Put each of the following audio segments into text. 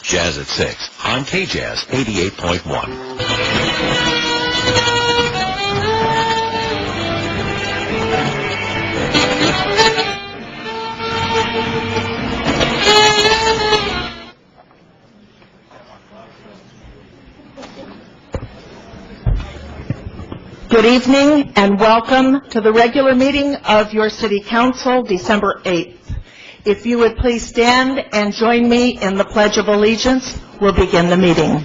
Jazz at 6 on KJazz 88.1. Good evening and welcome to the regular meeting of your City Council, December 8th. If you would please stand and join me in the Pledge of Allegiance, we'll begin the meeting.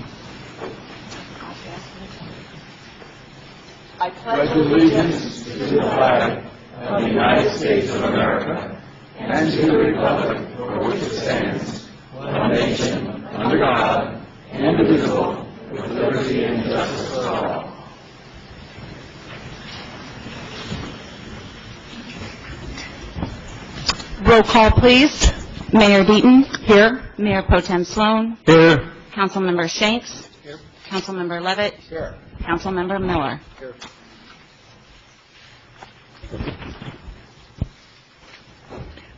I pledge allegiance to the flag of the United States of America and to the republic for which it stands, one nation, under God, indivisible, with liberty and justice for all. Roll call, please. Mayor Deaton. Here. Mayor Pro Tem Sloan. Here. Councilmember Shanks. Here. Councilmember Levitt. Here. Councilmember Miller. Here.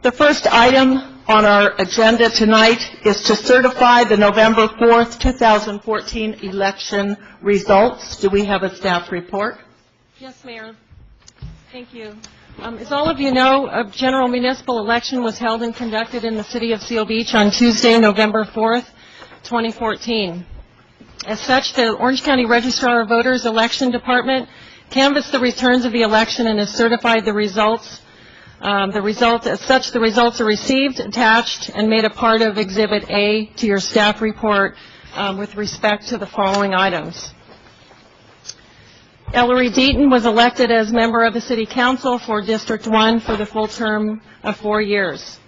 The first item on our agenda tonight is to certify the November 4th, 2014 election results. Do we have a staff report? Yes, Mayor. Thank you. As all of you know, a general municipal election was held and conducted in the city of Seal Beach on Tuesday, November 4th, 2014. As such, the Orange County Registrar of Voters Election Department canvassed the returns of the election and has certified the results. The results are received, attached, and made a part of Exhibit A to your staff report with respect to the following items. Ellery Deaton was elected as member of the City Council for District 1 for the full term of 4 years.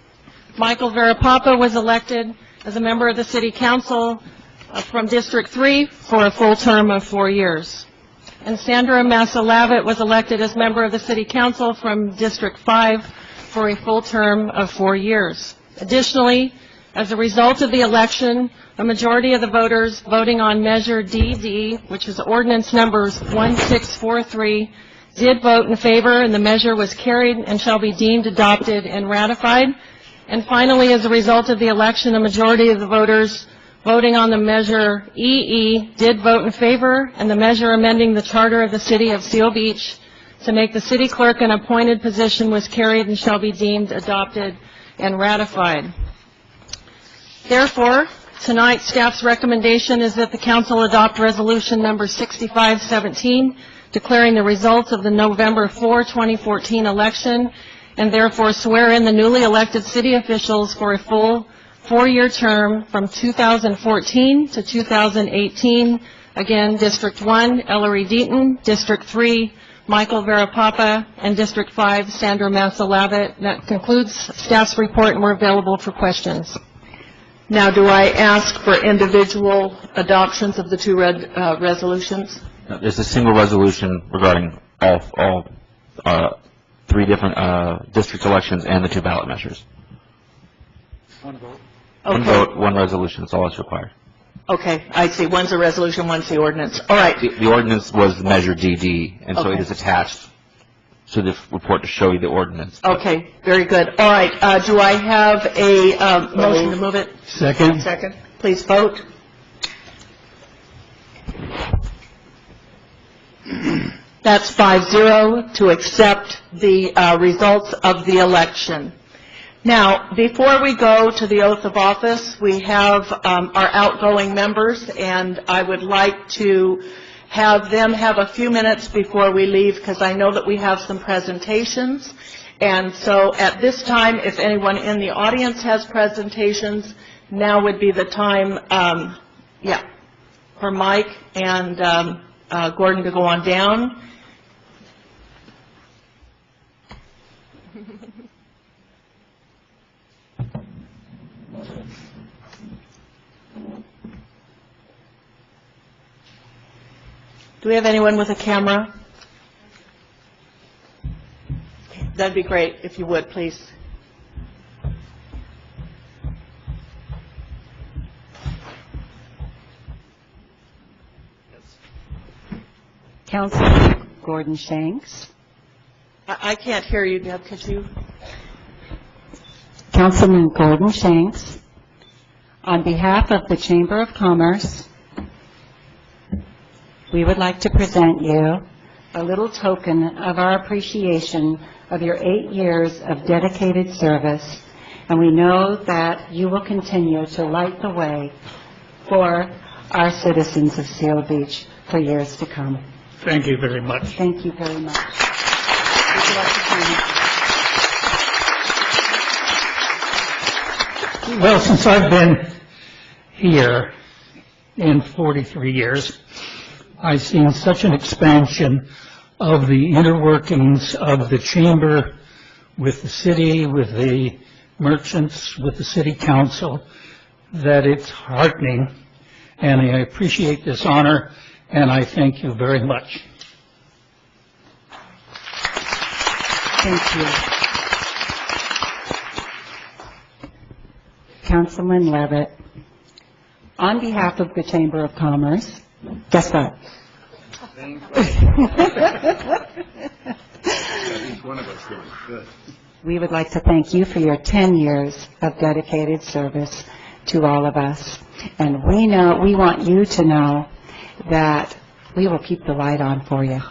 Michael Verapapa was elected as a member of the City Council from District 3 for a full term of 4 years. And Sandra Massa-Lavitt was elected as member of the City Council from District 5 for a full term of 4 years. Additionally, as a result of the election, a majority of the voters voting on Measure DD, which is ordinance numbers 1643, did vote in favor, and the measure was carried and shall be deemed adopted and ratified. And finally, as a result of the election, a majority of the voters voting on the Measure EE did vote in favor, and the measure amending the charter of the city of Seal Beach to make the city clerk an appointed position was carried and shall be deemed adopted and ratified. Therefore, tonight, staff's recommendation is that the council adopt resolution number 6517, declaring the results of the November 4, 2014 election, and therefore swear in the newly elected city officials for a full 4-year term from 2014 to 2018. Again, District 1, Ellery Deaton, District 3, Michael Verapapa, and District 5, Sandra Massa-Lavitt. That concludes staff's report, and we're available for questions. Now, do I ask for individual adoptions of the two resolutions? There's a single resolution regarding all 3 different district elections and the 2 ballot measures. Okay. One vote, one resolution. That's all that's required. Okay, I see. One's a resolution, one's the ordinance. All right. The ordinance was Measure DD, and so it is attached to the report to show you the ordinance. Okay, very good. All right, do I have a motion to move it? Second. Second. Please vote. That's 5-0 to accept the results of the election. Now, before we go to the oath of office, we have our outgoing members, and I would like to have them have a few minutes before we leave, because I know that we have some presentations. And so at this time, if anyone in the audience has presentations, now would be the time, for Mike and Gordon to go on down. Do we have anyone with a camera? That'd be great if you would, please. Councilman Gordon Shanks. I can't hear you, Deb. Could you? Councilman Gordon Shanks. On behalf of the Chamber of Commerce, we would like to present you a little token of our appreciation of your 8 years of dedicated service, and we know that you will continue to light the way for our citizens of Seal Beach for years to come. Thank you very much. Thank you very much. Would you like to sign it? Well, since I've been here in 43 years, I've seen such an expansion of the inner workings of the chamber with the city, with the merchants, with the city council, that it's heartening, and I appreciate this honor, and I thank you very much. Thank you. Councilman Levitt, on behalf of the Chamber of Commerce, guess what? We would like to thank you for your 10 years of dedicated service to all of us. And we want you to know that we will keep the light on for you.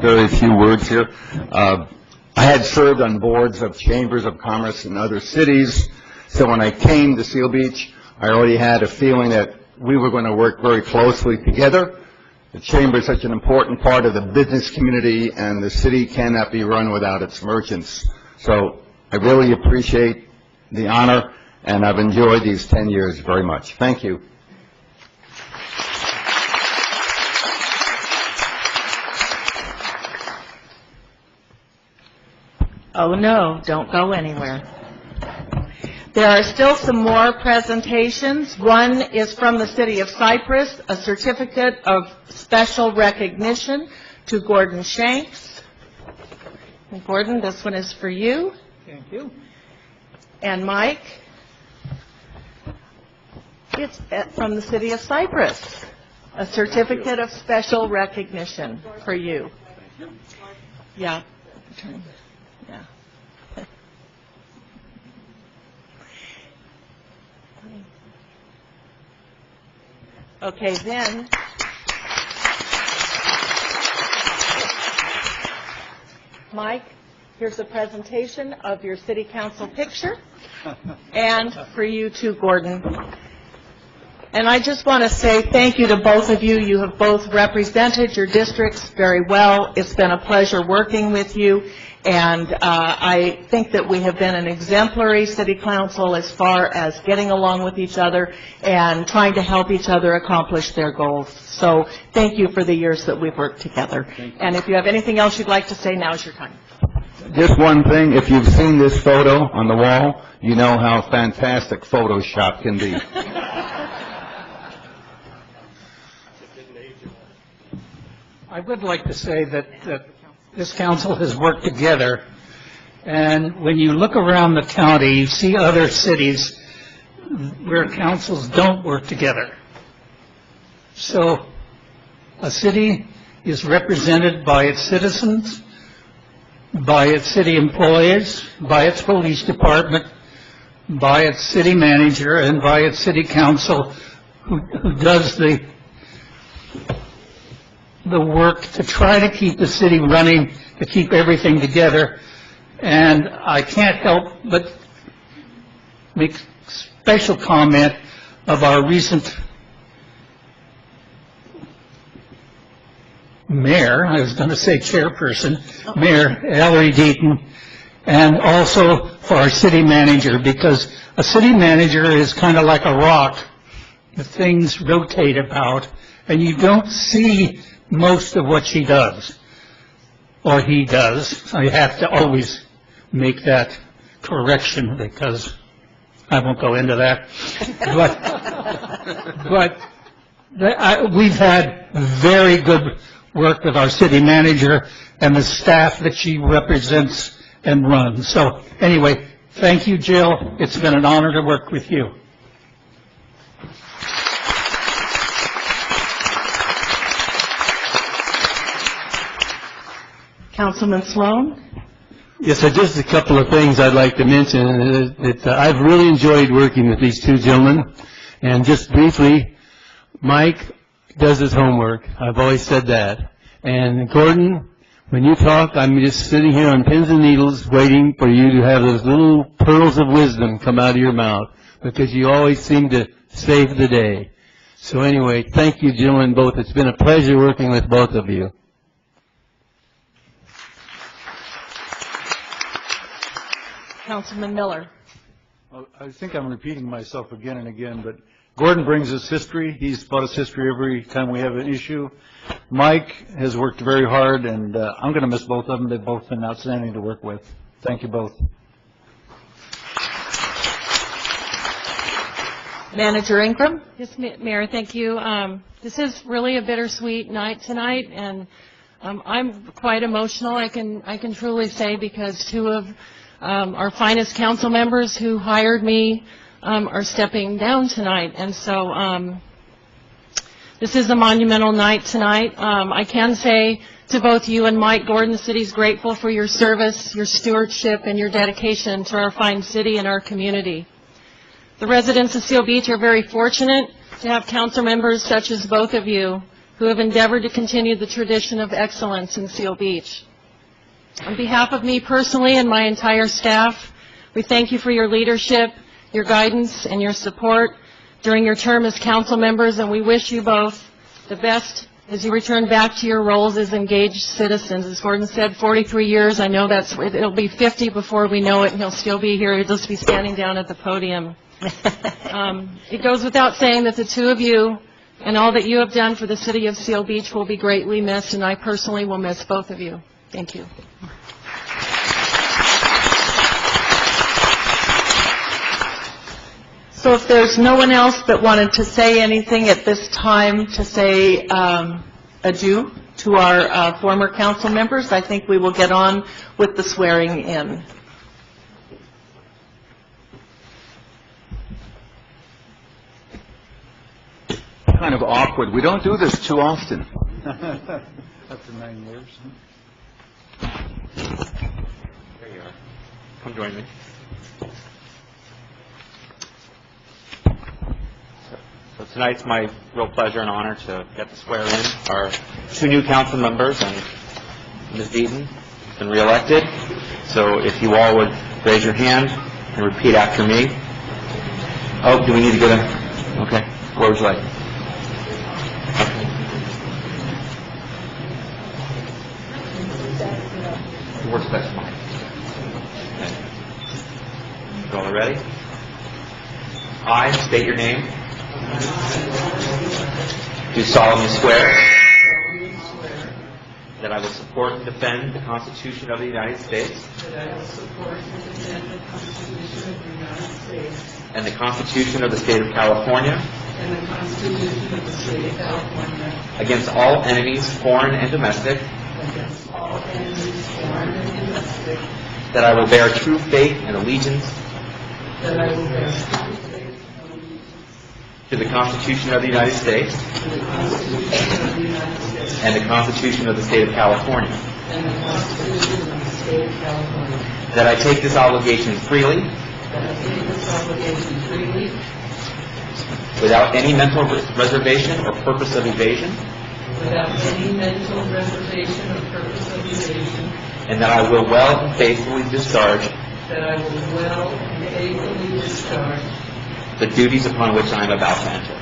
Very few words here. I had served on boards of chambers of commerce in other cities, so when I came to Seal Beach, I already had a feeling that we were going to work very closely together. The chamber is such an important part of the business community, and the city cannot be run without its merchants. So I really appreciate the honor, and I've enjoyed these 10 years very much. Thank you. Oh, no, don't go anywhere. There are still some more presentations. One is from the City of Cypress, a certificate of special recognition to Gordon Shanks. And Gordon, this one is for you. Thank you. And Mike, it's from the City of Cypress, a certificate of special recognition for you. Yeah. Yeah. Okay, then, Mike, here's a presentation of your city council picture, and for you too, Gordon. And I just want to say thank you to both of you. You have both represented your districts very well. It's been a pleasure working with you. And I think that we have been an exemplary city council as far as getting along with each other and trying to help each other accomplish their goals. So thank you for the years that we've worked together. And if you have anything else you'd like to say, now's your time. Just one thing, if you've seen this photo on the wall, you know how fantastic Photoshop can be. I would like to say that this council has worked together, and when you look around the county, you see other cities where councils don't work together. So a city is represented by its citizens, by its city employees, by its police department, by its city manager, and by its city council, who does the work to try to keep the city running, to keep everything together. And I can't help but make special comment of our recent mayor, I was going to say chairperson, Mayor Ellery Deaton, and also for our city manager, because a city manager is kind of like a rock. The things rotate about, and you don't see most of what she does, or he does. I have to always make that correction because I won't go into that. But we've had very good work with our city manager and the staff that she represents and runs. So anyway, thank you, Jill. It's been an honor to work with you. Councilman Sloan? Yes, so just a couple of things I'd like to mention. I've really enjoyed working with these two gentlemen. And just briefly, Mike does his homework. I've always said that. And Gordon, when you talk, I'm just sitting here on pins and needles waiting for you to have those little pearls of wisdom come out of your mouth, because you always seem to save the day. So anyway, thank you, gentlemen, both. It's been a pleasure working with both of you. Councilman Miller? Well, I think I'm repeating myself again and again, but Gordon brings us history. He's brought us history every time we have an issue. Mike has worked very hard, and I'm going to miss both of them. They've both been outstanding to work with. Thank you both. Manager Ingram? Yes, Mayor, thank you. This is really a bittersweet night tonight, and I'm quite emotional, I can truly say, because two of our finest council members who hired me are stepping down tonight. And so this is a monumental night tonight. I can say to both you and Mike, Gordon, the city's grateful for your service, your stewardship, and your dedication to our fine city and our community. The residents of Seal Beach are very fortunate to have council members such as both of you who have endeavored to continue the tradition of excellence in Seal Beach. On behalf of me personally and my entire staff, we thank you for your leadership, your guidance, and your support during your term as council members, and we wish you both the best as you return back to your roles as engaged citizens. As Gordon said, 43 years. I know it'll be 50 before we know it, and he'll still be here. He'll just be standing down at the podium. It goes without saying that the two of you and all that you have done for the city of Seal Beach will be greatly missed, and I personally will miss both of you. Thank you. So if there's no one else that wanted to say anything at this time to say adieu to our former council members, I think we will get on with the swearing in. Kind of awkward. We don't do this too often. After 9 years. There you are. Come join me. So tonight's my real pleasure and honor to get to swear in our two new council members, and Ms. Deaton has been reelected. So if you all would raise your hand and repeat after me. Oh, do we need to get a... Okay. What would you like? Works best for me. Okay. You all ready? I state your name. Do solemnly swear that I will support and defend the Constitution of the United States and the Constitution of the State of California against all enemies, foreign and domestic, that I will bear true faith and allegiance to the Constitution of the United States and the Constitution of the State of California, that I take this obligation freely without any mental reservation or purpose of evasion, and that I will well and faithfully discharge the duties upon which I am about to enter.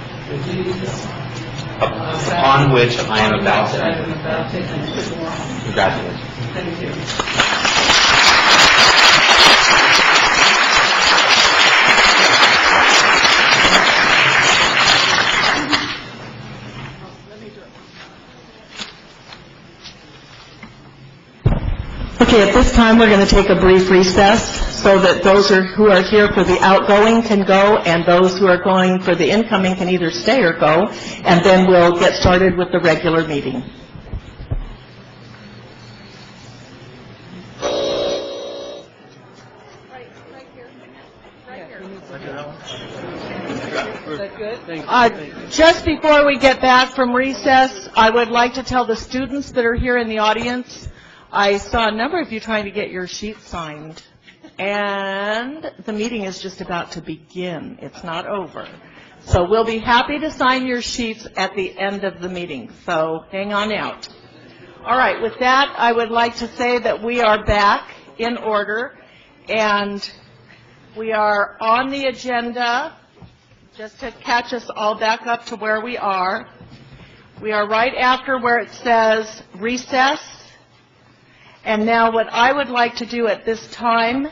Upon which I am about to enter. Congratulations. Thank you. Okay, at this time, we're going to take a brief recess so that those who are here for the outgoing can go, and those who are going for the incoming can either stay or go, and then we'll get started with the regular meeting. Just before we get back from recess, I would like to tell the students that are here in the audience I saw a number of you trying to get your sheets signed, and the meeting is just about to begin. It's not over. So we'll be happy to sign your sheets at the end of the meeting, so hang on out. All right, with that, I would like to say that we are back in order, and we are on the agenda, just to catch us all back up to where we are. We are right after where it says recess. And now what I would like to do at this time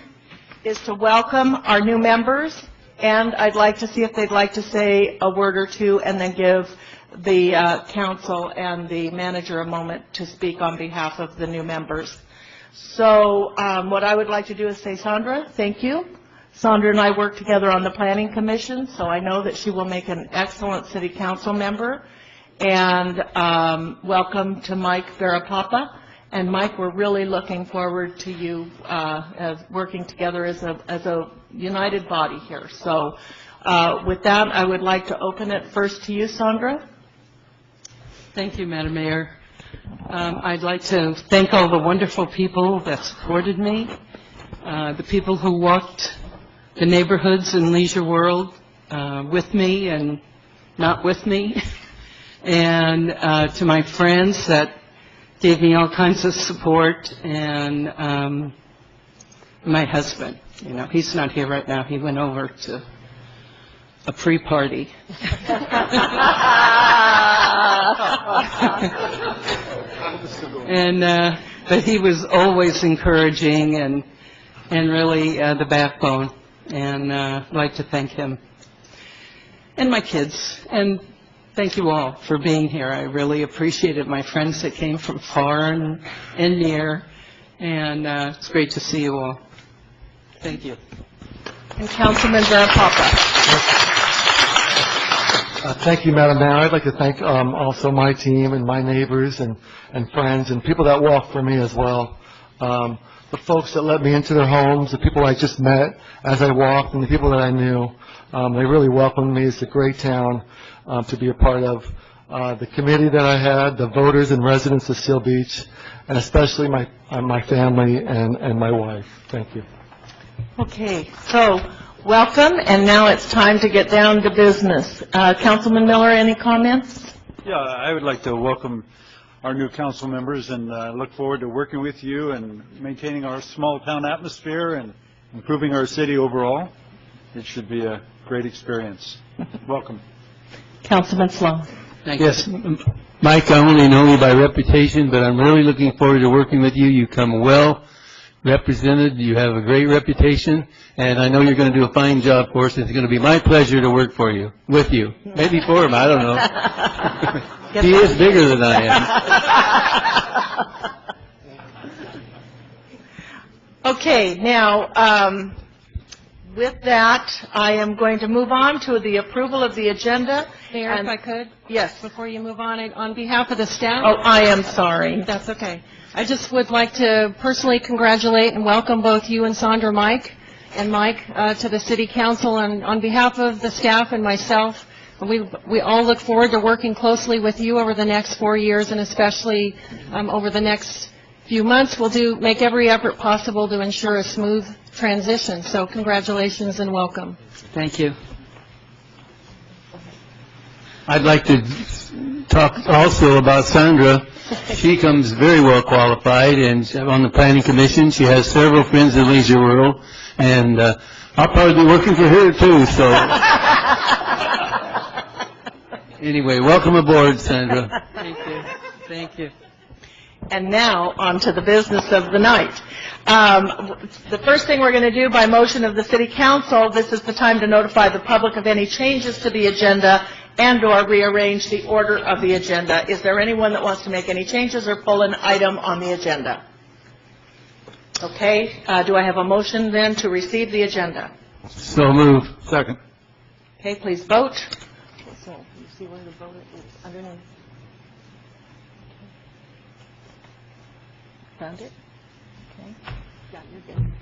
is to welcome our new members, and I'd like to see if they'd like to say a word or two and then give the council and the manager a moment to speak on behalf of the new members. So what I would like to do is say, Sandra, thank you. Sandra and I work together on the Planning Commission, so I know that she will make an excellent city council member. And welcome to Mike Verapapa. And Mike, we're really looking forward to you as working together as a united body here. So with that, I would like to open it first to you, Sandra. Thank you, Madam Mayor. I'd like to thank all the wonderful people that supported me, the people who walked the neighborhoods in Leisure World with me and not with me, and to my friends that gave me all kinds of support, and my husband. You know, he's not here right now. He went over to a pre-party. But he was always encouraging and really the backbone, and I'd like to thank him. And my kids, and thank you all for being here. I really appreciate it. My friends that came from far and near, and it's great to see you all. Thank you. And Councilman Verapapa. Thank you, Madam Mayor. I'd like to thank also my team and my neighbors and friends and people that walked for me as well. The folks that let me into their homes, the people I just met as I walked, and the people that I knew. They really welcomed me. It's a great town to be a part of. The committee that I had, the voters and residents of Seal Beach, and especially my family and my wife. Thank you. Okay, so welcome, and now it's time to get down to business. Councilman Miller, any comments? Yeah, I would like to welcome our new council members and look forward to working with you and maintaining our small town atmosphere and improving our city overall. It should be a great experience. Welcome. Councilman Sloan. Thank you. Yes, Mike, I only know you by reputation, but I'm really looking forward to working with you. You come well represented, you have a great reputation, and I know you're going to do a fine job for us. It's going to be my pleasure to work with you. Maybe for him, I don't know. He is bigger than I am. Okay, now, with that, I am going to move on to the approval of the agenda. Mayor, if I could? Yes. Before you move on behalf of the staff? Oh, I am sorry. That's okay. I just would like to personally congratulate and welcome both you and Sandra Mike to the City Council, and on behalf of the staff and myself, we all look forward to working closely with you over the next 4 years, and especially over the next few months. We'll make every effort possible to ensure a smooth transition. So congratulations and welcome. Thank you. I'd like to talk also about Sandra. She comes very well qualified, and on the Planning Commission, she has several friends in Leisure World, and I'll probably be working for her too, so. Anyway, welcome aboard, Sandra. Thank you. Thank you. And now, on to the business of the night. The first thing we're going to do by motion of the City Council, this is the time to notify the public of any changes to the agenda and/or rearrange the order of the agenda. Is there anyone that wants to make any changes or pull an item on the agenda? Okay, do I have a motion then to receive the agenda? So move. Second. Okay, please vote. So, you see where the vote is underneath? Found it? Okay. Yeah, you're good.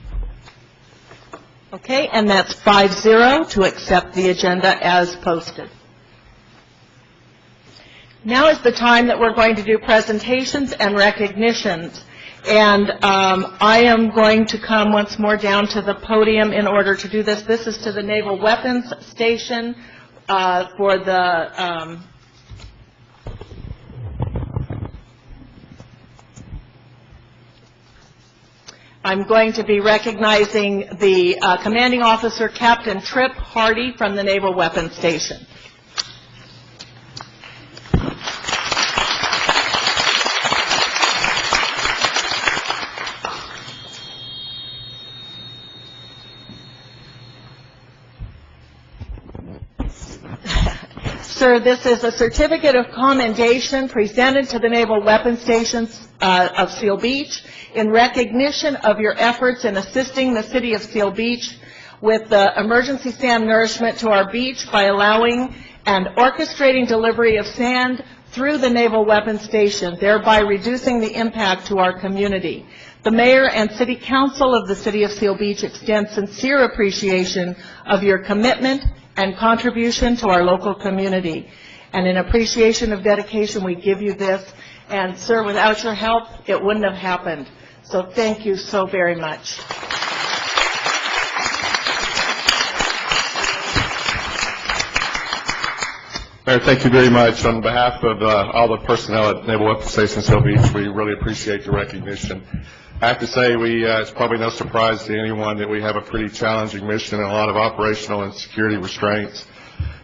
Okay, and that's 5-0 to accept the agenda as posted. Now is the time that we're going to do presentations and recognitions. And I am going to come once more down to the podium in order to do this. This is to the Naval Weapons Station for the I'm going to be recognizing the commanding officer, Captain Trip Hardy, from the Naval Weapons Station. Sir, this is a certificate of commendation presented to the Naval Weapons Stations of Seal Beach in recognition of your efforts in assisting the city of Seal Beach with the emergency sand nourishment to our beach by allowing and orchestrating delivery of sand through the Naval Weapons Station, thereby reducing the impact to our community. The Mayor and City Council of the City of Seal Beach extend sincere appreciation of your commitment and contribution to our local community. And in appreciation of dedication, we give you this. And, sir, without your help, it wouldn't have happened. So thank you so very much. Mayor, thank you very much. On behalf of all the personnel at Naval Weapons Station Seal Beach, we really appreciate the recognition. I have to say, it's probably no surprise to anyone that we have a pretty challenging mission and a lot of operational and security restraints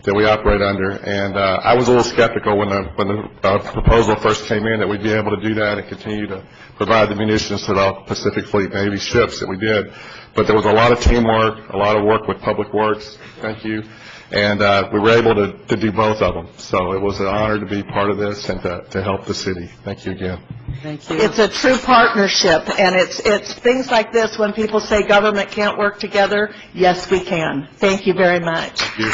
that we operate under. And I was a little skeptical when the proposal first came in that we'd be able to do that and continue to provide the munitions to the Pacific Fleet Navy ships that we did. But there was a lot of teamwork, a lot of work with Public Works. Thank you. And we were able to do both of them. So it was an honor to be part of this and to help the city. Thank you again. Thank you. It's a true partnership, and it's things like this when people say government can't work together. Yes, we can. Thank you very much. Thank you.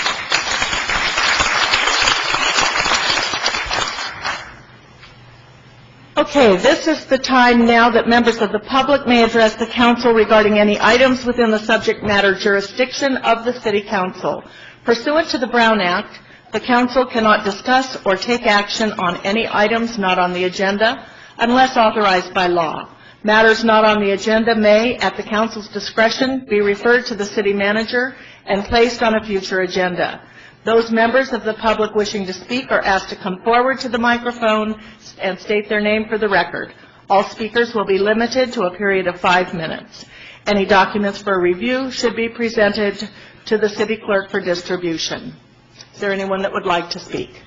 Okay, this is the time now that members of the public may address the council regarding any items within the subject matter jurisdiction of the City Council. Pursuant to the Brown Act, the council cannot discuss or take action on any items not on the agenda unless authorized by law. Matters not on the agenda may, at the council's discretion, be referred to the city manager and placed on a future agenda. Those members of the public wishing to speak are asked to come forward to the microphone and state their name for the record. All speakers will be limited to a period of 5 minutes. Any documents for review should be presented to the city clerk for distribution. Is there anyone that would like to speak?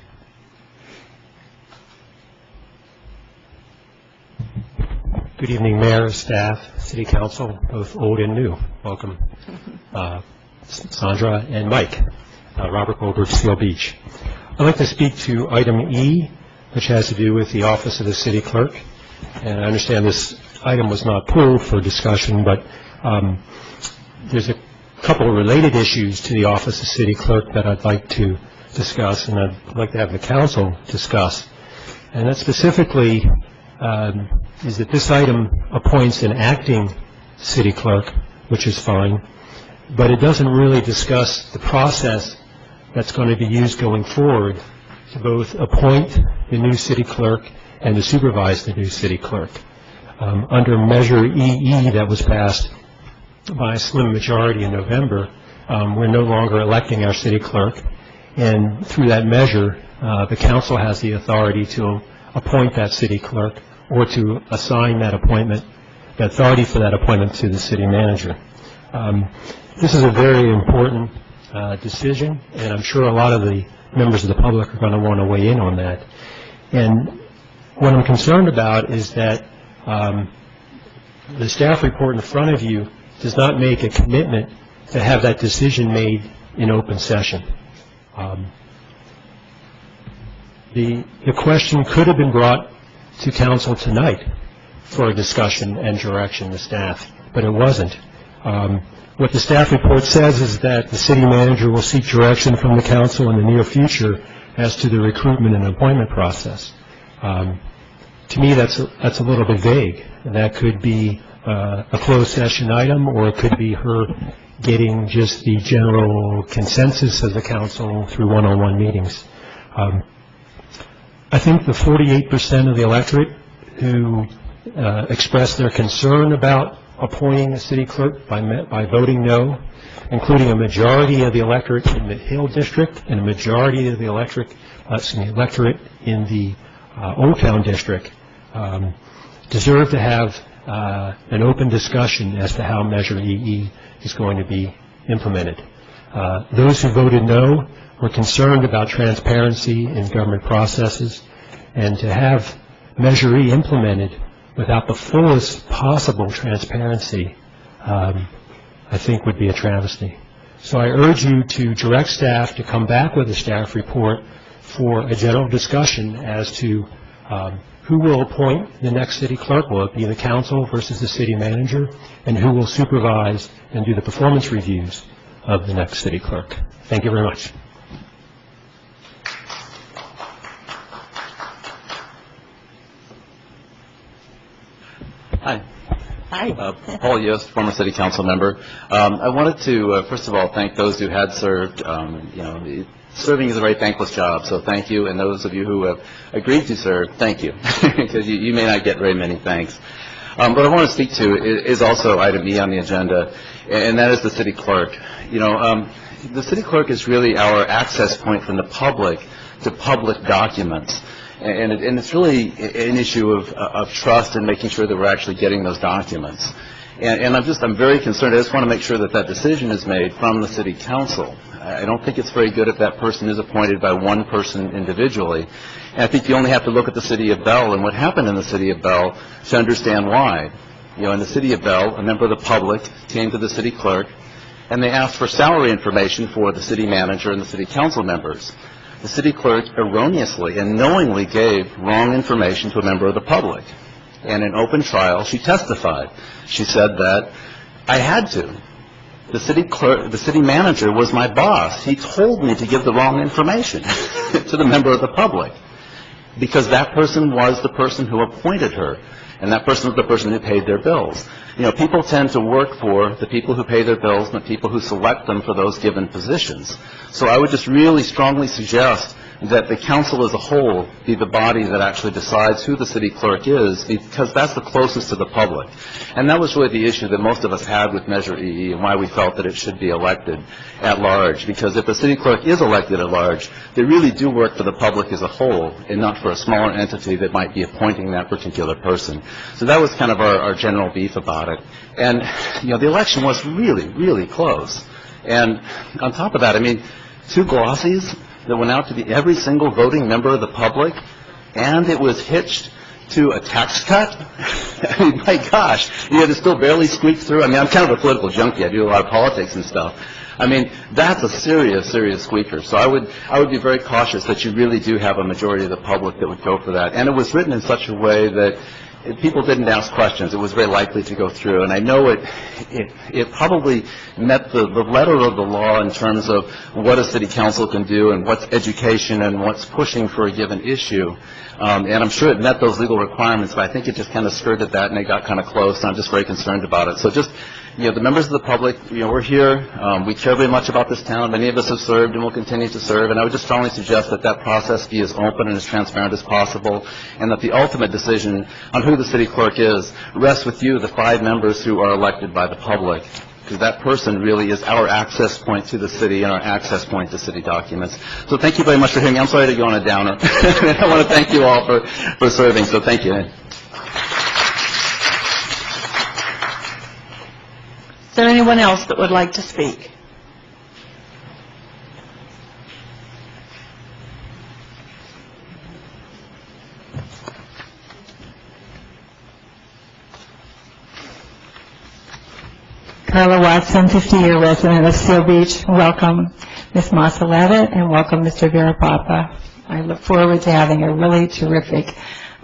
Good evening, Mayor, staff, City Council, both old and new. Welcome, Sandra and Mike. Robert Goldberg, Seal Beach. I'd like to speak to item E, which has to do with the Office of the City Clerk. And I understand this item was not pulled for discussion, but there's a couple of related issues to the Office of City Clerk that I'd like to discuss, and I'd like to have the council discuss. And that specifically is that this item appoints an acting city clerk, which is fine, but it doesn't really discuss the process that's going to be used going forward to both appoint the new city clerk and to supervise the new city clerk. Under Measure EE that was passed by a slim majority in November, we're no longer electing our city clerk, and through that measure, the council has the authority to appoint that city clerk or to assign that appointment, the authority for that appointment to the city manager. This is a very important decision, and I'm sure a lot of the members of the public are going to want to weigh in on that. And what I'm concerned about is that the staff report in front of you does not make a commitment to have that decision made in open session. The question could have been brought to council tonight for a discussion and direction to staff, but it wasn't. What the staff report says is that the city manager will seek direction from the council in the near future as to the recruitment and appointment process. To me, that's a little bit vague. That could be a closed session item, or it could be her getting just the general consensus of the council through one-on-one meetings. I think the 48% of the electorate who expressed their concern about appointing a city clerk by voting no, including a majority of the electorate in the Hill District and a majority of the electorate in the Old Town District, deserve to have an open discussion as to how Measure EE is going to be implemented. Those who voted no were concerned about transparency in government processes, and to have Measure E implemented without the fullest possible transparency, I think would be a travesty. So I urge you to direct staff to come back with a staff report for a general discussion as to who will appoint the next city clerk. Will it be the council versus the city manager? And who will supervise and do the performance reviews of the next city clerk? Thank you very much. Hi. Hi. Paul Yost, former city council member. I wanted to, first of all, thank those who had served. Serving is a very thankless job, so thank you. And those of you who have agreed to serve, thank you, because you may not get very many thanks. What I want to speak to is also item E on the agenda, and that is the city clerk. The city clerk is really our access point from the public to public documents. And it's really an issue of trust and making sure that we're actually getting those documents. And I'm very concerned. I just want to make sure that that decision is made from the city council. I don't think it's very good if that person is appointed by one person individually. And I think you only have to look at the city of Bell and what happened in the city of Bell to understand why. In the city of Bell, a member of the public came to the city clerk and they asked for salary information for the city manager and the city council members. The city clerk erroneously and knowingly gave wrong information to a member of the public. And in open trial, she testified. She said that I had to. The city manager was my boss. He told me to give the wrong information to the member of the public because that person was the person who appointed her, and that person was the person who paid their bills. People tend to work for the people who pay their bills and the people who select them for those given positions. So I would just really strongly suggest that the council as a whole be the body that actually decides who the city clerk is, because that's the closest to the public. And that was really the issue that most of us had with Measure EE and why we felt that it should be elected at large. Because if the city clerk is elected at large, they really do work for the public as a whole and not for a smaller entity that might be appointing that particular person. So that was kind of our general beef about it. And, the election was really, really close. And on top of that, 2 glossies that went out to every single voting member of the public, and it was hitched to a tax cut. My gosh, you had to still barely squeak through. I'm kind of a political junkie. I do a lot of politics and stuff. That's a serious, serious squeaker. So I would be very cautious that you really do have a majority of the public that would go for that. And it was written in such a way that people didn't ask questions. It was very likely to go through. And I know it probably met the letter of the law in terms of what a city council can do and what's education and what's pushing for a given issue. And I'm sure it met those legal requirements, but I think it just kind of skirted that and it got kind of close. And I'm just very concerned about it. So just, the members of the public, we're here. We care very much about this town. Many of us have served and will continue to serve. And I would just strongly suggest that that process be as open and as transparent as possible, and that the ultimate decision on who the city clerk is rests with you, the 5 members who are elected by the public, because that person really is our access point to the city and our access point to city documents. So thank you very much for hearing me. I'm sorry to go on a downer. I want to thank you all for serving, so thank you. Is there anyone else that would like to speak? Carla Watson, 50-year resident of Seal Beach. Welcome, Ms. Massa-Levitt, and welcome, Mr. Verapapa. I look forward to having a really terrific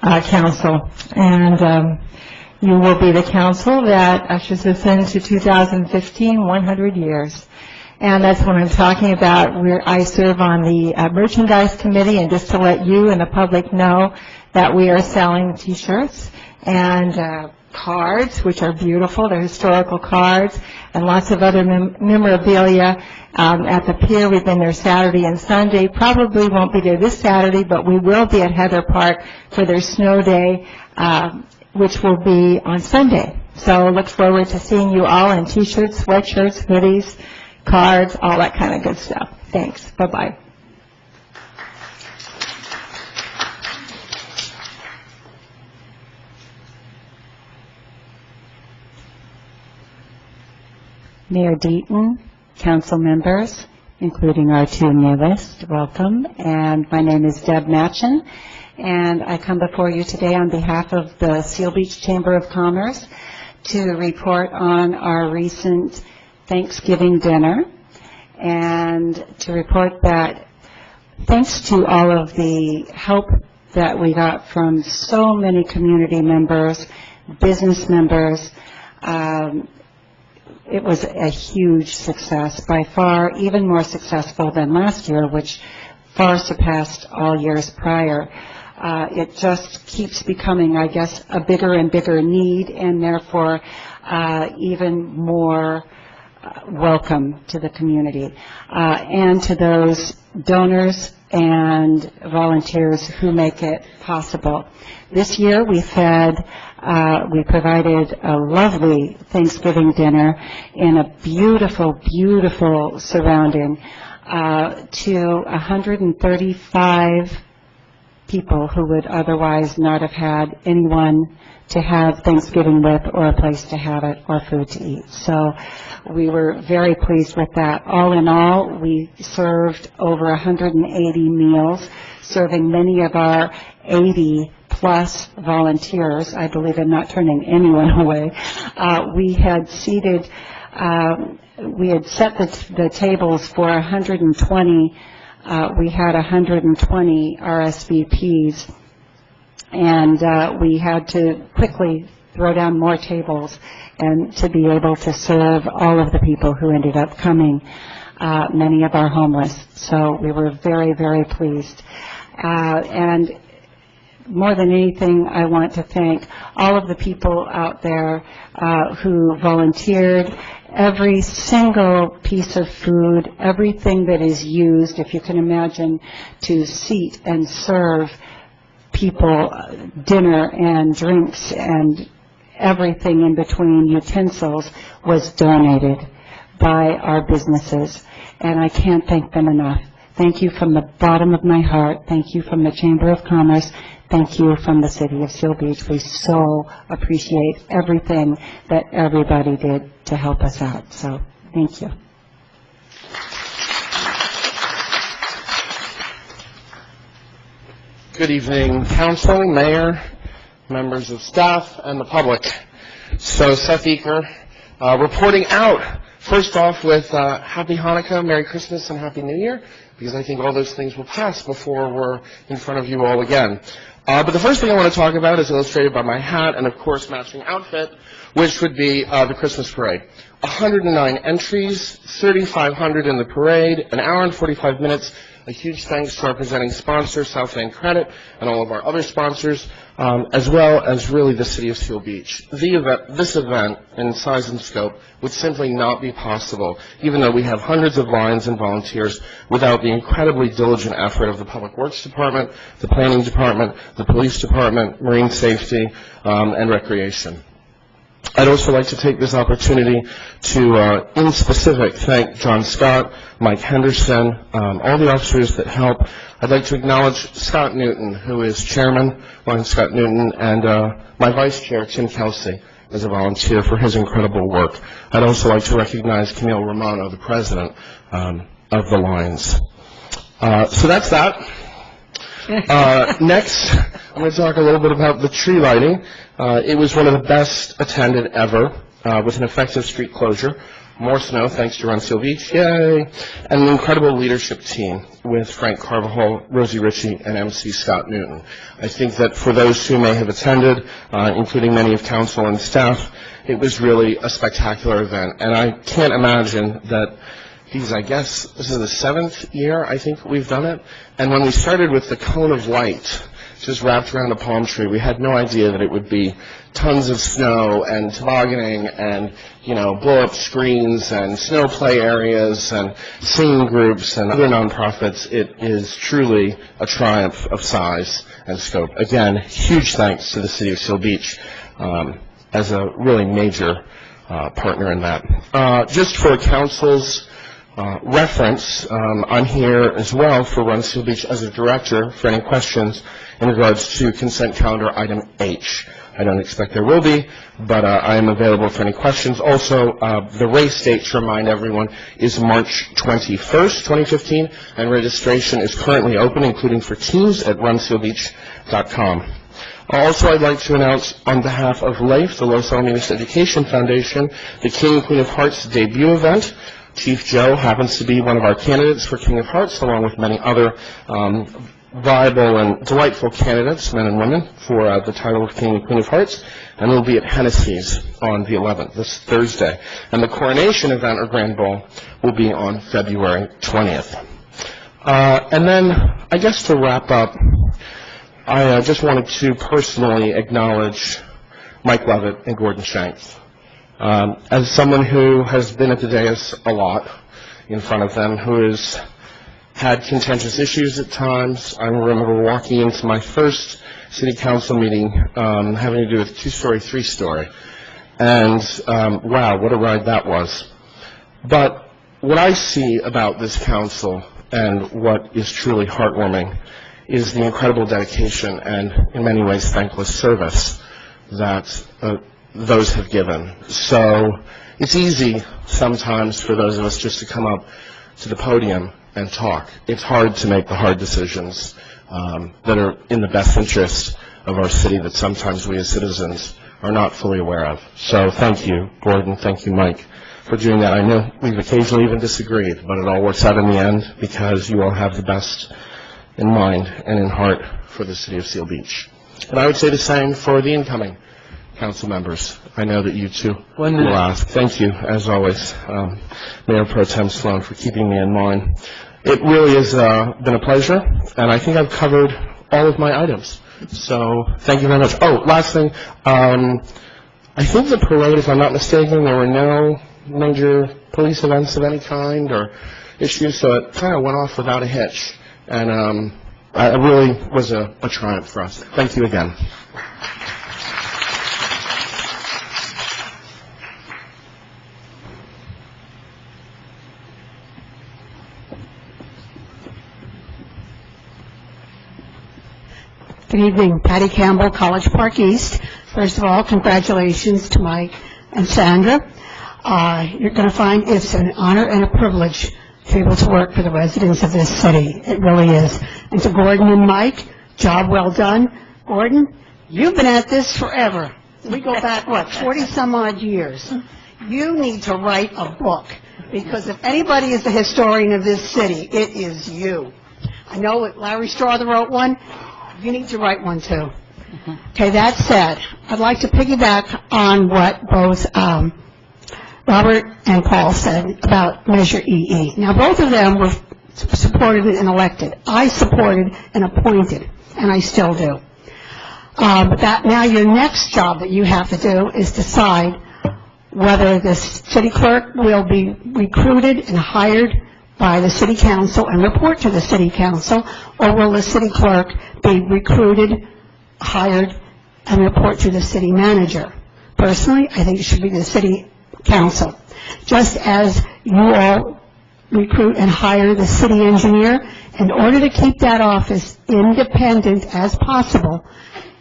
council. And you will be the council that ushers us into 2015, 100 years. And that's what I'm talking about. I serve on the merchandise committee, and just to let you and the public know that we are selling T-shirts and cards, which are beautiful. They're historical cards, and lots of other memorabilia at the pier. We've been there Saturday and Sunday. Probably won't be there this Saturday, but we will be at Heather Park for their snow day. which will be on Sunday. So look forward to seeing you all in T-shirts, sweatshirts, hoodies, cards, all that kind of good stuff. Thanks. Bye-bye. Mayor Deaton, council members, including our two newest, welcome. And my name is Deb Matchin, and I come before you today on behalf of the Seal Beach Chamber of Commerce to report on our recent Thanksgiving dinner, and to report that thanks to all of the help that we got from so many community members, business members, it was a huge success, by far even more successful than last year, which far surpassed all years prior. It just keeps becoming, I guess, a bigger and bigger need, and therefore even more welcome to the community, and to those donors and volunteers who make it possible. This year we provided a lovely Thanksgiving dinner in a beautiful, beautiful surrounding to 135 people who would otherwise not have had anyone to have Thanksgiving with, or a place to have it, or food to eat. So we were very pleased with that. All in all, we served over 180 meals, serving many of our 80-plus volunteers. I believe in not turning anyone away. We had set the tables for 120. We had 120 RSVPs, and we had to quickly throw down more tables and to be able to serve all of the people who ended up coming, many of our homeless. So we were very, very pleased. And more than anything, I want to thank all of the people out there who volunteered. Every single piece of food, everything that is used, if you can imagine, to seat and serve people dinner and drinks and everything in between, utensils, was donated by our businesses. And I can't thank them enough. Thank you from the bottom of my heart. Thank you from the Chamber of Commerce. Thank you from the City of Seal Beach. We so appreciate everything that everybody did to help us out. So, thank you. Good evening, Council, Mayor, members of staff, and the public. So, Seth Eaker, reporting out, first off with Happy Hanukkah, Merry Christmas, and Happy New Year, because I think all those things will pass before we're in front of you all again. But the first thing I want to talk about is illustrated by my hat and, of course, matching outfit, which would be the Christmas parade. 109 entries, 3,500 in the parade, an hour and 45 minutes. A huge thanks to our presenting sponsor, Southland Credit, and all of our other sponsors, as well as really the City of Seal Beach. This event, in size and scope, would simply not be possible, even though we have hundreds of lines and volunteers, without the incredibly diligent effort of the Public Works Department, the Planning Department, the Police Department, Marine Safety, and Recreation. I'd also like to take this opportunity to, in specific, thank John Scott, Mike Henderson, all the officers that help. I'd like to acknowledge Scott Newton, who is chairman, Ryan Scott Newton, and my vice chair, Tim Kelsey, as a volunteer for his incredible work. I'd also like to recognize Camille Romano, the president of the Lions. So that's that. Next, I'm going to talk a little bit about the tree lighting. It was one of the best attended ever, with an effective street closure. More snow, thanks to Run Seal Beach, yay! And an incredible leadership team with Frank Carvajal, Rosie Ritchie, and MC Scott Newton. I think that for those who may have attended, including many of council and staff, it was really a spectacular event. And I can't imagine that I guess this is the 7th year I think we've done it. And when we started with the cone of light, just wrapped around a palm tree, we had no idea that it would be tons of snow and tobogganing and, blow-up screens and snow play areas and singing groups and other nonprofits. It is truly a triumph of size and scope. Again, huge thanks to the City of Seal Beach. as a really major partner in that. Just for council's reference, I'm here as well for Run Seal Beach as a director for any questions in regards to consent calendar item H. I don't expect there will be, but I am available for any questions. Also, the race date, to remind everyone, is March 21st, 2015, and registration is currently open, including for teams at runsealbeach.com. Also, I'd like to announce on behalf of LAIF, the Los Alamitos Education Foundation, the King and Queen of Hearts debut event. Chief Joe happens to be one of our candidates for King of Hearts, along with many other viable and delightful candidates, men and women, for the title of King and Queen of Hearts, and will be at Hennessy's on the 11th, this Thursday. And the coronation event, or Grand Ball, will be on February 20th. And then, I guess to wrap up, I just wanted to personally acknowledge Mike Levitt and Gordon Shanks. As someone who has been at the dais a lot in front of them, who has had contentious issues at times, I remember walking into my first city council meeting having to do with two-story, three-story. And wow, what a ride that was. But what I see about this council and what is truly heartwarming is the incredible dedication and, in many ways, thankless service that those have given. So it's easy sometimes for those of us just to come up to the podium and talk. It's hard to make the hard decisions that are in the best interest of our city that sometimes we as citizens are not fully aware of. So thank you, Gordon, thank you, Mike, for doing that. I know we've occasionally even disagreed, but it all works out in the end because you all have the best in mind and in heart for the city of Seal Beach. And I would say the same for the incoming council members. I know that you too will ask. Thank you, as always, Mayor Pro Tem Sloan, for keeping me in mind. It really has been a pleasure, and I think I've covered all of my items. So thank you very much. Oh, last thing, I think the parade, if I'm not mistaken, there were no major police events of any kind or issues, so it kind of went off without a hitch. And it really was a triumph for us. Thank you again. Good evening, Patty Campbell, College Park East. First of all, congratulations to Mike and Sandra. You're going to find it's an honor and a privilege to be able to work for the residents of this city. It really is. And to Gordon and Mike, job well done. Gordon, you've been at this forever. We go back, 40-some odd years. You need to write a book, because if anybody is the historian of this city, it is you. I know that Larry Strother wrote one. You need to write one, too. Okay, that said, I'd like to piggyback on what both Robert and Paul said about Measure EE. Now, both of them were supported and elected. I supported and appointed, and I still do. But now your next job that you have to do is decide whether the city clerk will be recruited and hired by the city council and report to the city council, or will the city clerk be recruited, hired, and report to the city manager? Personally, I think it should be the city council. Just as you all recruit and hire the city engineer, in order to keep that office independent as possible,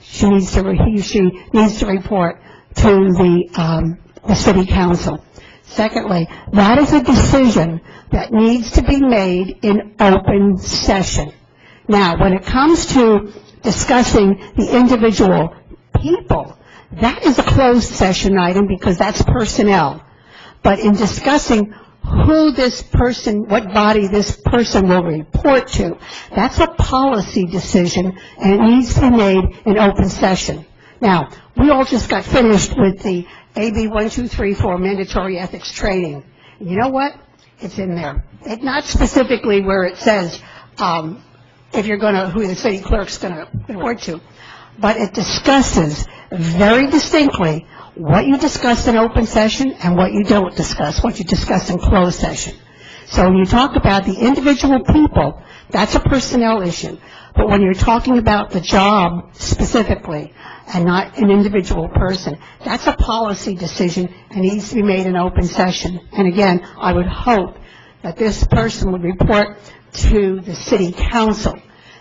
she needs to report to the city council. Secondly, that is a decision that needs to be made in open session. Now, when it comes to discussing the individual people, that is a closed session item because that's personnel. But in discussing who this person, what body this person will report to, that's a policy decision, and it needs to be made in open session. Now, we all just got finished with the AB 1234 mandatory ethics training. You know what? It's in there. It's not specifically where it says if you're going to, who the city clerk's going to report to, but it discusses very distinctly what you discuss in open session and what you don't discuss, what you discuss in closed session. So when you talk about the individual people That's a personnel issue. But when you're talking about the job specifically and not an individual person, that's a policy decision and needs to be made in open session. And again, I would hope that this person would report to the city council,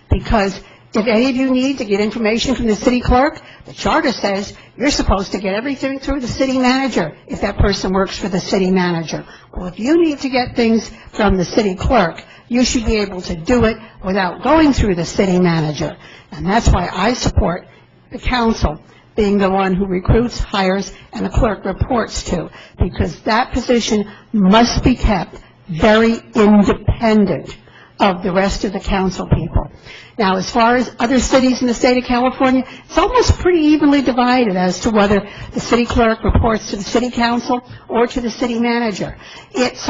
because if any of you need to get information from the city clerk, the charter says you're supposed to get everything through the city manager if that person works for the city manager. Well, if you need to get things from the city clerk, you should be able to do it without going through the city manager. And that's why I support the council being the one who recruits, hires, and the clerk reports to, because that position must be kept very independent of the rest of the council people. Now, as far as other cities in the state of California, it's almost pretty evenly divided as to whether the city clerk reports to the city council or to the city manager. It's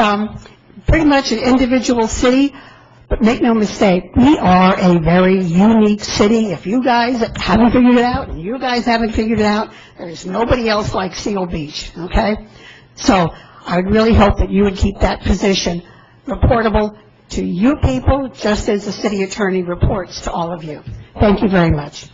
pretty much an individual city, but make no mistake, we are a very unique city. If you guys haven't figured it out, and you guys haven't figured it out, there's nobody else like Seal Beach, okay? So I would really hope that you would keep that position reportable to you people, just as the city attorney reports to all of you. Thank you very much.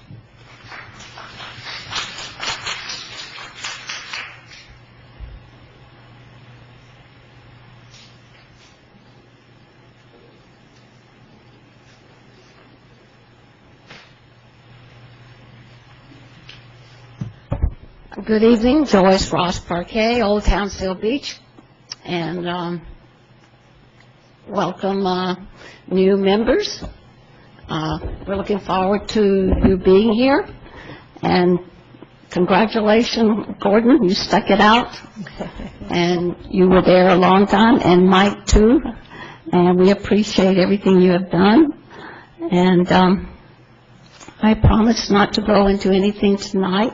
Good evening, Joyce Ross Parquet, Old Town Seal Beach, and welcome new members. We're looking forward to you being here, and congratulations, Gordon, you stuck it out, and you were there a long time, and Mike too, and we appreciate everything you have done, and I promise not to go into anything tonight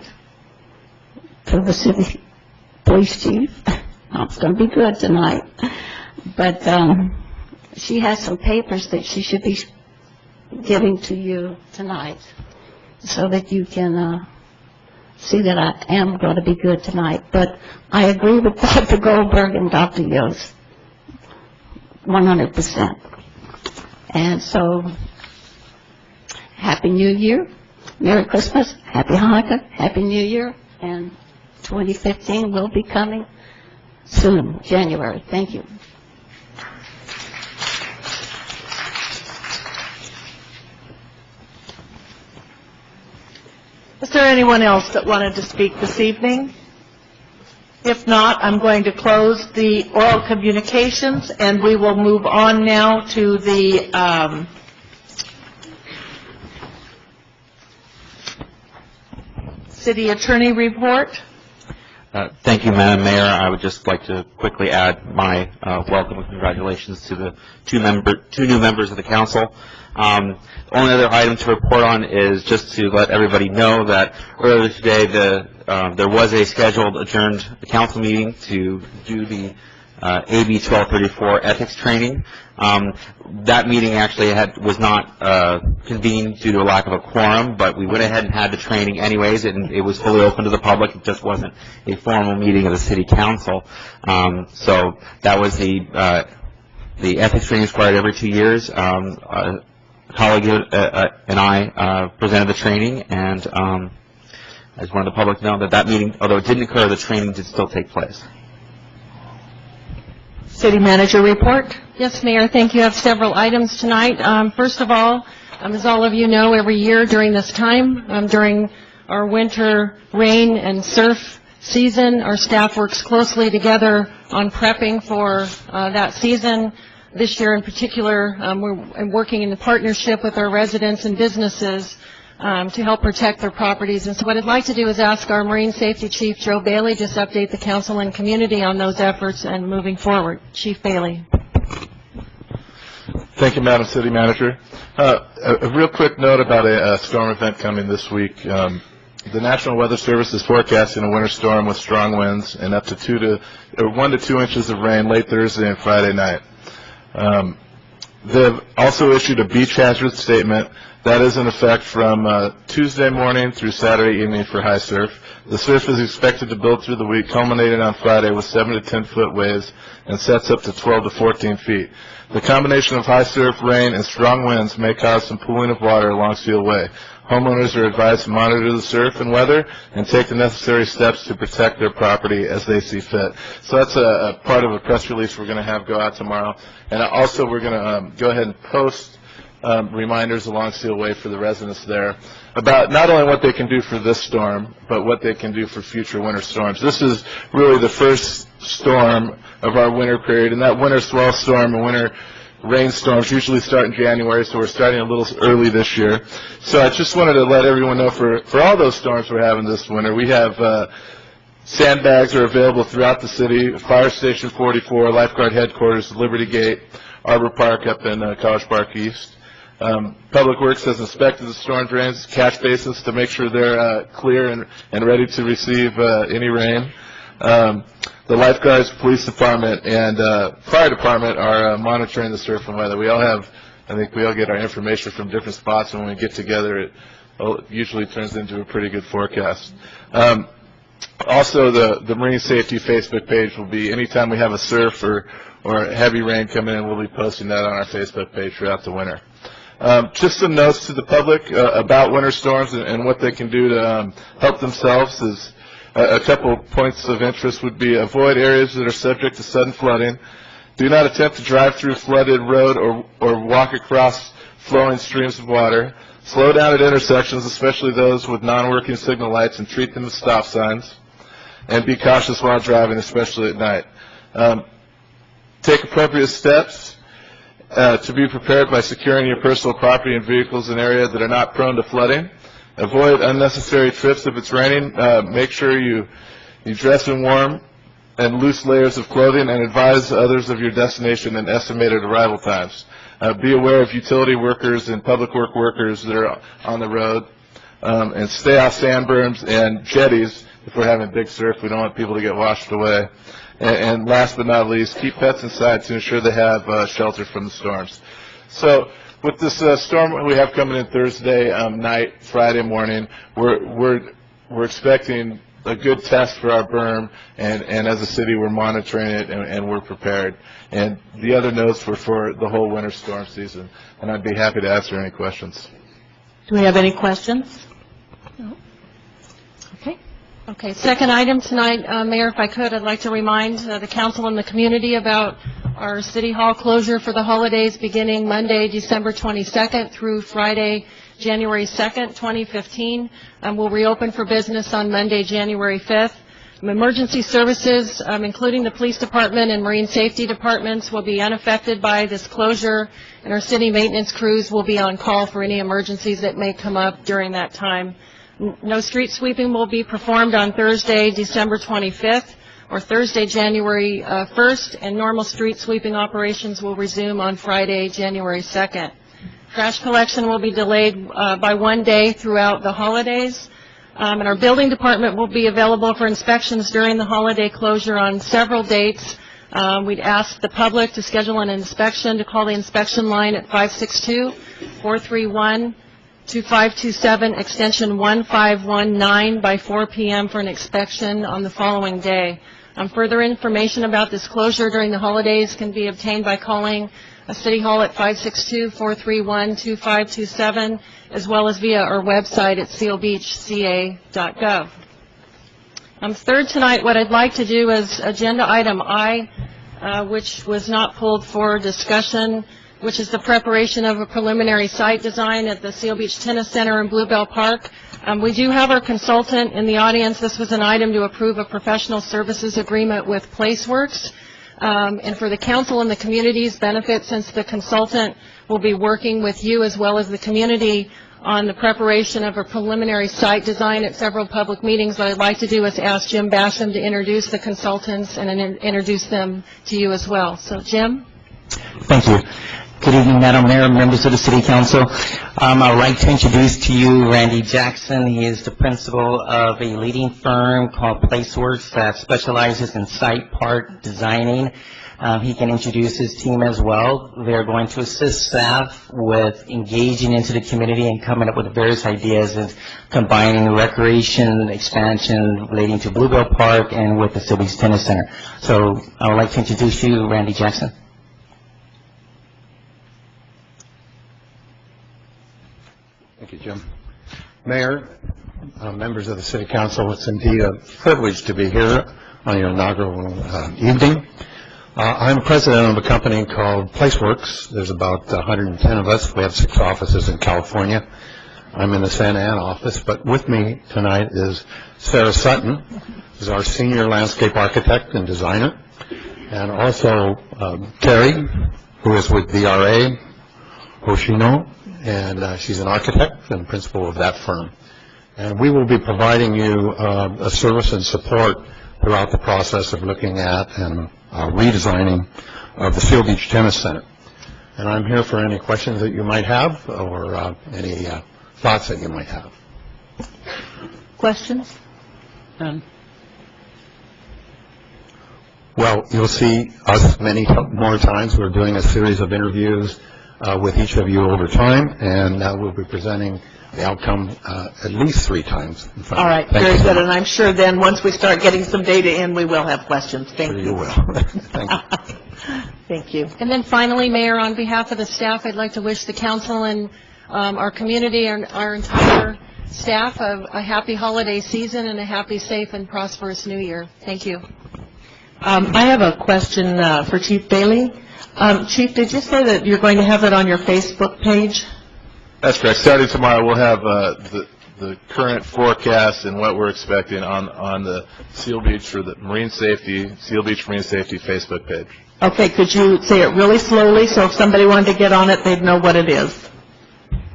for the city police chief. It's going to be good tonight. But she has some papers that she should be giving to you tonight so that you can see that I am going to be good tonight. But I agree with Dr. Goldberg and Dr. Yost 100%. And so, Happy New Year, Merry Christmas, Happy Hanukkah, Happy New Year, and 2015 will be coming soon, January. Thank you. Is there anyone else that wanted to speak this evening? If not, I'm going to close the oral communications, and we will move on now to the city attorney report. Thank you, Madam Mayor. I would just like to quickly add my welcome and congratulations to the two new members of the council. The only other item to report on is just to let everybody know that earlier today there was a scheduled adjourned council meeting to do the AB 1234 ethics training. That meeting actually was not convened due to a lack of a quorum, but we went ahead and had the training anyways, and it was fully open to the public. It just wasn't a formal meeting of the city council. So that was the ethics training is required every 2 years. A colleague and I presented the training, and I just wanted the public to know that meeting, although it didn't occur, the training did still take place. City manager report. Yes, Mayor, thank you. I have several items tonight. First of all, as all of you know, every year during this time, during our winter rain and surf season, our staff works closely together on prepping for that season. This year in particular, we're working in partnership with our residents and businesses to help protect their properties. And so what I'd like to do is ask our Marine Safety Chief, Joe Bailey, just update the council and community on those efforts and moving forward. Chief Bailey. Thank you, Madam City Manager. A real quick note about a storm event coming this week. The National Weather Service is forecasting a winter storm with strong winds and up to 1 to 2 inches of rain late Thursday and Friday night. They've also issued a beach hazard statement That is in effect from Tuesday morning through Saturday evening for high surf. The surf is expected to build through the week, culminating on Friday with 7 to 10 foot waves and sets up to 12 to 14 feet. The combination of high surf, rain, and strong winds may cause some pooling of water along Seal Way. Homeowners are advised to monitor the surf and weather and take the necessary steps to protect their property as they see fit. So that's a part of a press release we're going to have go out tomorrow. And also we're going to go ahead and post reminders along Seal Way for the residents there about not only what they can do for this storm, but what they can do for future winter storms. This is really the first storm of our winter period, and that winter swell storm and winter rainstorms usually start in January, so we're starting a little early this year. So I just wanted to let everyone know for all those storms we're having this winter, we have sandbags are available throughout the city, Fire Station 44, Lifeguard Headquarters, Liberty Gate, Arbor Park up in College Park East. Public Works has inspected the storm drains, catch basins to make sure they're clear and ready to receive any rain. The lifeguards, police department, and fire department are monitoring the surf and weather. I think we all get our information from different spots, and when we get together, it usually turns into a pretty good forecast. Also, the Marine Safety Facebook page will be, anytime we have a surf or heavy rain coming in, we'll be posting that on our Facebook page throughout the winter. Just some notes to the public about winter storms and what they can do to help themselves is a couple points of interest would be avoid areas that are subject to sudden flooding. Do not attempt to drive through flooded road or walk across flowing streams of water. Slow down at intersections, especially those with non-working signal lights, and treat them as stop signs. And be cautious while driving, especially at night. Take appropriate steps to be prepared by securing your personal property and vehicles in areas that are not prone to flooding. Avoid unnecessary trips if it's raining. Make sure you dress in warm and loose layers of clothing, and advise others of your destination and estimated arrival times. Be aware of utility workers and public work workers that are on the road, and stay off sand berms and jetties. If we're having big surf, we don't want people to get washed away. And last but not least, keep pets inside to ensure they have shelter from the storms. So with this storm we have coming in Thursday night, Friday morning, we're expecting a good test for our berm, and as a city we're monitoring it and we're prepared. And the other notes were for the whole winter storm season, and I'd be happy to answer any questions. Do we have any questions? No. Okay, second item tonight, Mayor, if I could, I'd like to remind the council and the community about our City Hall closure for the holidays beginning Monday, December 22nd through Friday, January 2nd, 2015. We'll reopen for business on Monday, January 5th. Emergency services, including the police department and marine safety departments, will be unaffected by this closure, and our city maintenance crews will be on call for any emergencies that may come up during that time. No street sweeping will be performed on Thursday, December 25th, or Thursday, January 1st, and normal street sweeping operations will resume on Friday, January 2nd. Trash collection will be delayed by 1 day throughout the holidays, and our building department will be available for inspections during the holiday closure on several dates. We'd ask the public to schedule an inspection, to call the inspection line at 562-431-2527, extension 1519 by 4 p.m. for an inspection on the following day. Further information about this closure during the holidays can be obtained by calling City Hall at 562-431-2527, as well as via our website at sealbeachca.gov. Third tonight, what I'd like to do is agenda item I, which was not pulled for discussion, which is the preparation of a preliminary site design at the Seal Beach Tennis Center in Bluebell Park. We do have our consultant in the audience. This was an item to approve a professional services agreement with PlaceWorks. And for the council and the community's benefit, since the consultant will be working with you as well as the community on the preparation of a preliminary site design at several public meetings, what I'd like to do is ask Jim Basham to introduce the consultants and introduce them to you as well. So, Jim? Thank you. Good evening, Madam Mayor, members of the City Council. I'd like to introduce to you Randy Jackson. He is the principal of a leading firm called PlaceWorks that specializes in site park designing. He can introduce his team as well. They're going to assist staff with engaging into the community and coming up with various ideas and combining recreation, expansion relating to Bluebell Park and with the Seal Beach Tennis Center. So I would like to introduce you, Randy Jackson. Thank you, Jim. Mayor, members of the City Council, it's indeed a privilege to be here on your inaugural evening. I'm president of a company called PlaceWorks. There's about 110 of us. We have 6 offices in California. I'm in the Santa Ana office, but with me tonight is Sarah Sutton, who's our senior landscape architect and designer, and also Terry, who is with DRA Hoshino, and she's an architect and principal of that firm. And we will be providing you a service and support throughout the process of looking at and redesigning of the Seal Beach Tennis Center. And I'm here for any questions that you might have or any thoughts that you might have. Questions? Well, you'll see us many more times. We're doing a series of interviews with each of you over time, and we'll be presenting the outcome at least 3 times. All right, very good. And I'm sure then, once we start getting some data in, we will have questions. Thank you. You will. Thank you. Thank you. And then finally, Mayor, on behalf of the staff, I'd like to wish the council and our community and our entire staff a happy holiday season and a happy, safe, and prosperous New Year. Thank you. I have a question for Chief Bailey. Chief, did you say that you're going to have it on your Facebook page? That's correct. Starting tomorrow, we'll have the current forecast and what we're expecting on the Seal Beach or the Seal Beach Marine Safety Facebook page. Okay, could you say it really slowly so if somebody wanted to get on it, they'd know what it is?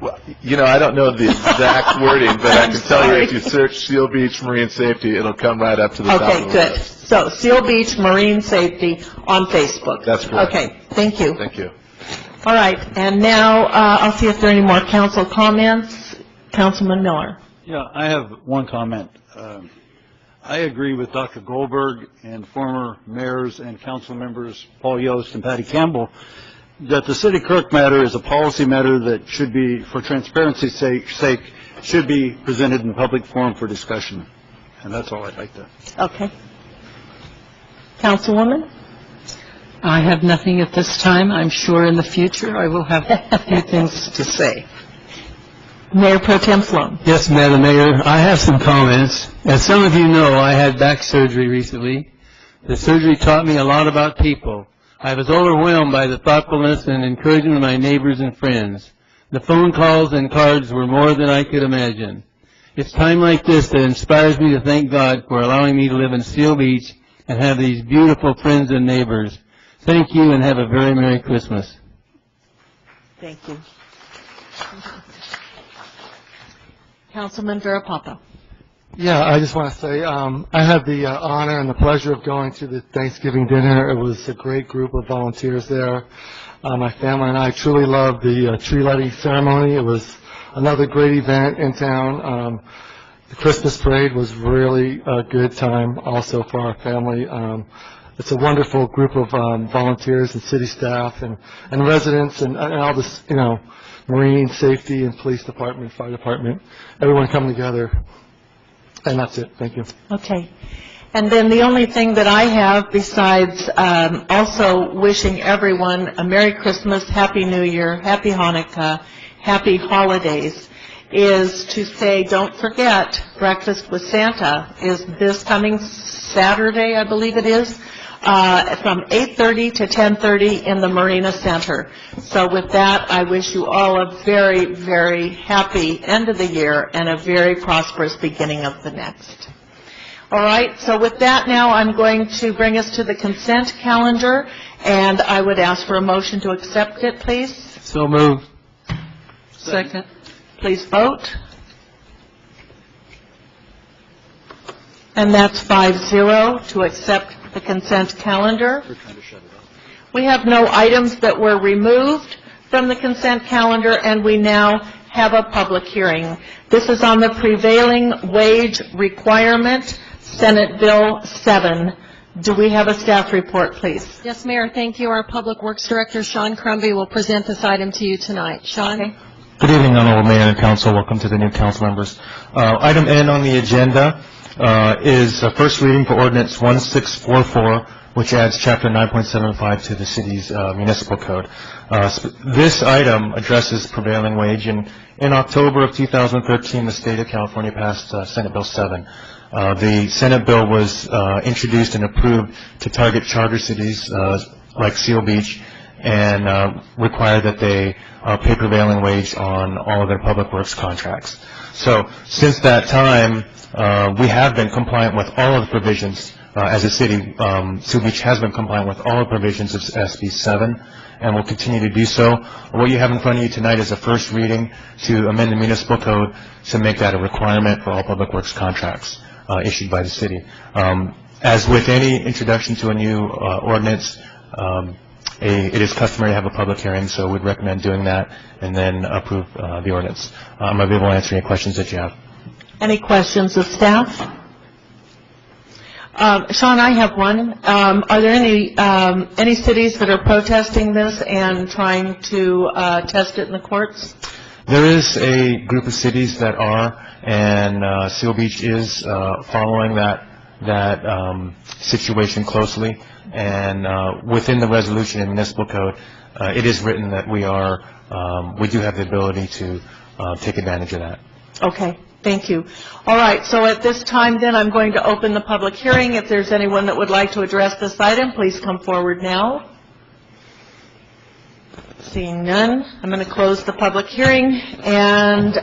Well, I don't know the exact wording, but I can tell you if you search Seal Beach Marine Safety, it'll come right up to the top of the list. Okay, good. So, Seal Beach Marine Safety on Facebook. That's correct. Okay, thank you. Thank you. All right, and now I'll see if there are any more council comments. Councilman Miller. Yeah, I have one comment. I agree with Dr. Goldberg and former mayors and council members Paul Yost and Patty Campbell that the city clerk matter is a policy matter that should be, for transparency's sake, should be presented in public forum for discussion. And that's all I'd like to. Okay. Councilwoman? I have nothing at this time. I'm sure in the future I will have a few things to say. Mayor Pro Tem Sloan. Yes, Madam Mayor, I have some comments. As some of you know, I had back surgery recently. The surgery taught me a lot about people. I was overwhelmed by the thoughtfulness and encouragement of my neighbors and friends. The phone calls and cards were more than I could imagine. It's time like this that inspires me to thank God for allowing me to live in Seal Beach and have these beautiful friends and neighbors. Thank you and have a very Merry Christmas. Thank you. Councilman Verapapa. Yeah, I just want to say I had the honor and the pleasure of going to the Thanksgiving dinner. It was a great group of volunteers there. My family and I truly loved the tree lighting ceremony. It was another great event in town. The Christmas parade was really a good time also for our family. It's a wonderful group of volunteers and city staff and residents and all this, Marine Safety and Police Department, Fire Department, everyone come together. And that's it. Thank you. Okay. And then the only thing that I have besides also wishing everyone a Merry Christmas, Happy New Year, Happy Hanukkah, Happy Holidays, is to say don't forget Breakfast with Santa is this coming Saturday, I believe it is, from 8:30 to 10:30 in the Marina Center. So with that, I wish you all a very, very happy end of the year and a very prosperous beginning of the next. All right, so with that now, I'm going to bring us to the consent calendar, and I would ask for a motion to accept it, please. So moved. Second. Please vote. And that's 5-0 to accept the consent calendar. We have no items that were removed from the consent calendar, and we now have a public hearing. This is on the prevailing wage requirement, Senate Bill 7. Do we have a staff report, please? Yes, Mayor, thank you. Our Public Works Director, Sean Crumby, will present this item to you tonight. Sean? Okay. Good evening, Honorable Mayor and Council. Welcome to the new council members. Item N on the agenda is a first reading for ordinance 1644, which adds Chapter 9.75 to the city's municipal code. This item addresses prevailing wage. In October of 2013, the state of California passed Senate Bill 7. The Senate bill was introduced and approved to target charter cities like Seal Beach and require that they pay prevailing wage on all of their public works contracts. So since that time, we have been compliant with all of the provisions as a city. Seal Beach has been compliant with all the provisions of SB 7 and will continue to do so. What you have in front of you tonight is a first reading to amend the municipal code to make that a requirement for all public works contracts issued by the city. As with any introduction to a new ordinance, it is customary to have a public hearing, so we'd recommend doing that and then approve the ordinance. I'm available to answer any questions that you have. Any questions of staff? Sean, I have one. Are there any cities that are protesting this and trying to test it in the courts? There is a group of cities that are, and Seal Beach is following that situation closely. And within the resolution in municipal code, it is written that we do have the ability to take advantage of that. Okay, thank you. All right, so at this time then, I'm going to open the public hearing. If there's anyone that would like to address this item, please come forward now. Seeing none, I'm going to close the public hearing. And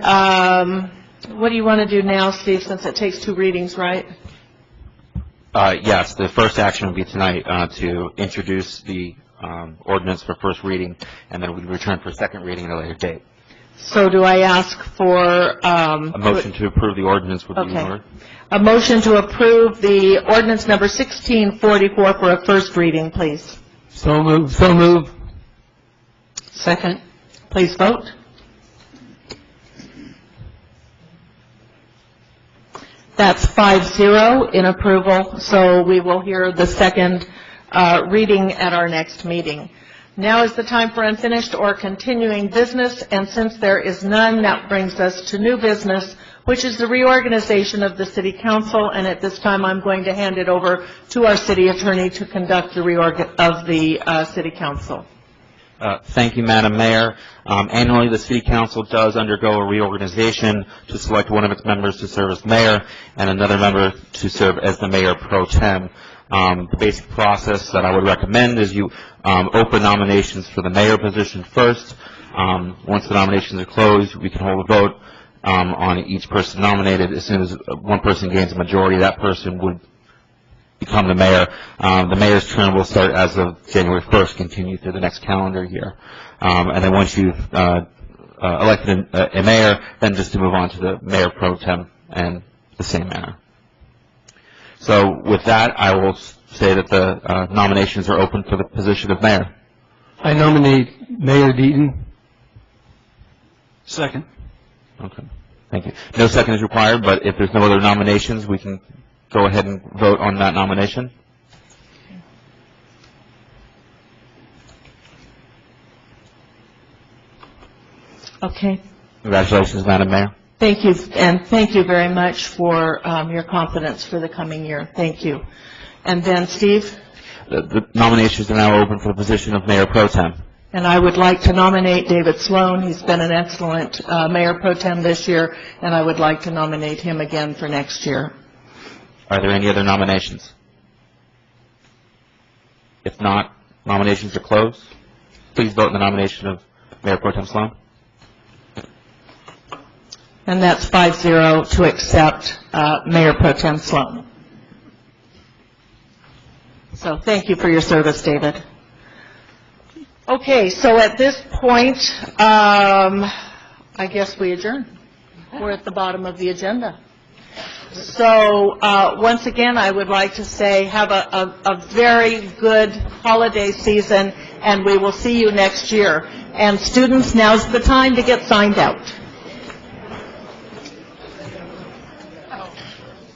what do you want to do now, Steve, since it takes 2 readings, right? Yes, the first action would be tonight to introduce the ordinance for first reading, and then we'd return for second reading at a later date. So do I ask for... a motion to approve the ordinance would be in order. A motion to approve the ordinance number 1644 for a first reading, please. So move. So move. Second. Please vote. That's 5-0 in approval, so we will hear the second reading at our next meeting. Now is the time for unfinished or continuing business, and since there is none, that brings us to new business, which is the reorganization of the City Council, and at this time I'm going to hand it over to our City Attorney to conduct the reorg of the City Council. Thank you, Madam Mayor. Annually, the City Council does undergo a reorganization to select one of its members to serve as mayor and another member to serve as the mayor pro tem. The basic process that I would recommend is you open nominations for the mayor position first. Once the nominations are closed, we can hold a vote on each person nominated. As soon as one person gains a majority, that person would become the mayor. The mayor's term will start as of January 1st, continue through the next calendar year. And then once you've elected a mayor, then just to move on to the mayor pro tem and the same manner. So with that, I will say that the nominations are open for the position of mayor. I nominate Mayor Deaton. Second. Okay, thank you. No second is required, but if there's no other nominations, we can go ahead and vote on that nomination. Okay. Congratulations, Madam Mayor. Thank you, and thank you very much for your confidence for the coming year. Thank you. And then, Steve? The nominations are now open for the position of mayor pro tem. And I would like to nominate David Sloan. He's been an excellent mayor pro tem this year, and I would like to nominate him again for next year. Are there any other nominations? If not, nominations are closed. Please vote in the nomination of Mayor Pro Tem Sloan. And that's 5-0 to accept Mayor Pro Tem Sloan. So thank you for your service, David. Okay, so at this point, I guess we adjourn. We're at the bottom of the agenda. So once again, I would like to say have a very good holiday season, and we will see you next year. And students, now's the time to get signed out.